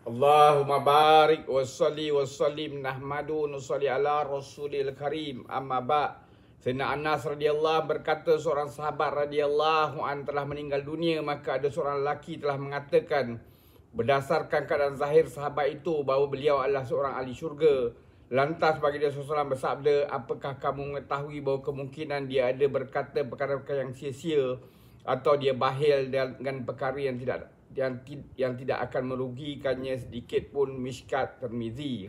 Allahumma barik wa salli wa sallim nahmadu nusalli ala rasulil karim amma ba'. Sayyidina Anas radhiyallahu berkata, seorang sahabat radhiyallahu an telah meninggal dunia, maka ada seorang lelaki telah mengatakan berdasarkan keadaan zahir sahabat itu bahawa beliau adalah seorang ahli syurga. Lantas baginda SAW bersabda, apakah kamu mengetahui bahawa kemungkinan dia ada berkata perkara-perkara yang sia-sia atau dia bahil dengan perkara yang tidak akan merugikannya sedikit pun. Mishkat Tirmizi.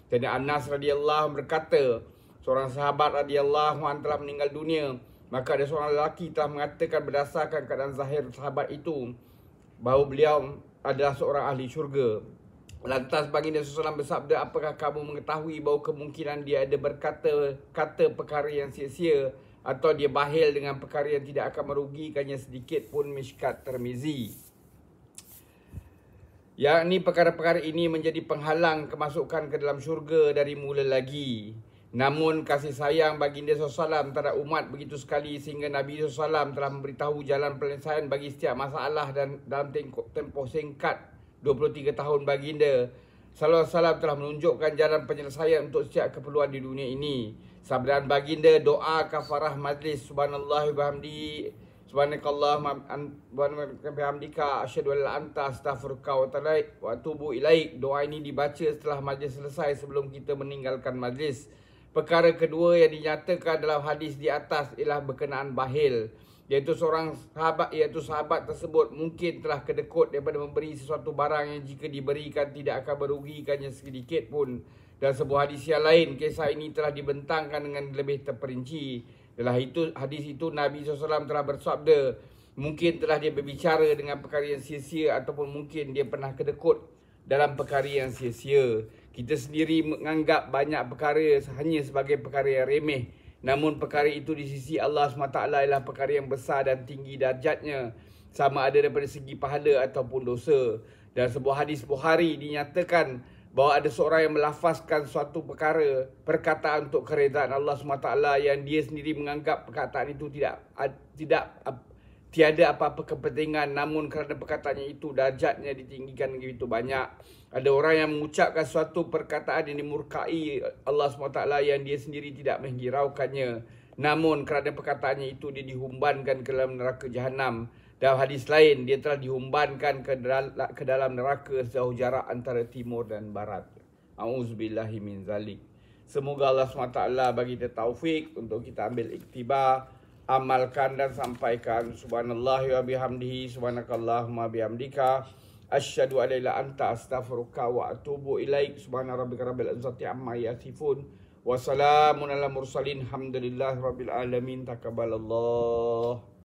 Dan Anas radhiyallahu berkata, seorang sahabat radhiyallahu an telah meninggal dunia, maka ada seorang lelaki telah mengatakan berdasarkan keadaan zahir sahabat itu bahawa beliau adalah seorang ahli syurga. Lantas baginda SAW bersabda, apakah kamu mengetahui bahawa kemungkinan dia ada berkata perkara yang sia-sia atau dia bahil dengan perkara yang tidak akan merugikannya sedikit pun. Mishkat Tirmizi. Yakni perkara-perkara ini menjadi penghalang kemasukan ke dalam syurga dari mula lagi. Namun kasih sayang baginda SAW terhadap umat begitu sekali sehingga Nabi SAW telah memberitahu jalan penyelesaian bagi setiap masalah, dan dalam tempoh singkat 23 tahun baginda SAW telah menunjukkan jalan penyelesaian untuk setiap keperluan di dunia ini. Sabdaan baginda, doa kafarah majlis, subhanallah wa bihamdi, subhanakallahumma bihamdika asyhadu an la anta astaghfiruka wa atubu ilaik. Doa ini dibaca setelah majlis selesai sebelum kita meninggalkan majlis. Perkara kedua yang dinyatakan dalam hadis di atas ialah berkenaan bahil, iaitu sahabat tersebut mungkin telah kedekut daripada memberi sesuatu barang yang jika diberikan tidak akan merugikannya sedikit pun. Dan sebuah hadis yang lain, kisah ini telah dibentangkan dengan lebih terperinci. Dalam hadis itu Nabi SAW telah bersabda, mungkin telah dia berbicara dengan perkara yang sia-sia ataupun mungkin dia pernah kedekut dalam perkara yang sia-sia. Kita sendiri menganggap banyak perkara hanya sebagai perkara yang remeh, namun perkara itu di sisi Allah SWT adalah perkara yang besar dan tinggi darjatnya, sama ada daripada segi pahala ataupun dosa. Dan sebuah hadis Bukhari dinyatakan bahawa ada seorang yang melafazkan suatu perkataan untuk keredaan Allah SWT yang dia sendiri menganggap perkataan itu tiada apa-apa kepentingan, namun kerana perkataannya itu darjatnya ditinggikan begitu banyak. Ada orang yang mengucapkan suatu perkataan yang dimurkai Allah SWT yang dia sendiri tidak menghiraukannya, namun kerana perkataannya itu dia dihumbankan ke dalam neraka Jahanam. Dalam hadis lain, dia telah dihumbankan ke dalam neraka sejauh jarak antara timur dan barat. A'udzubillahi min zalik. Semoga Allah SWT bagi kita taufik untuk kita ambil iktibar, amalkan dan sampaikan. Subhanallah wa bihamdihi, subhanakallahumma bihamdika asyhadu an la ilaha illa anta astaghfiruka wa atubu ilaik. Subhana rabbika rabbil izzati amma yasifun wa salamun alal mursalin, alhamdulillahi rabbil alamin. Taqabbalallah.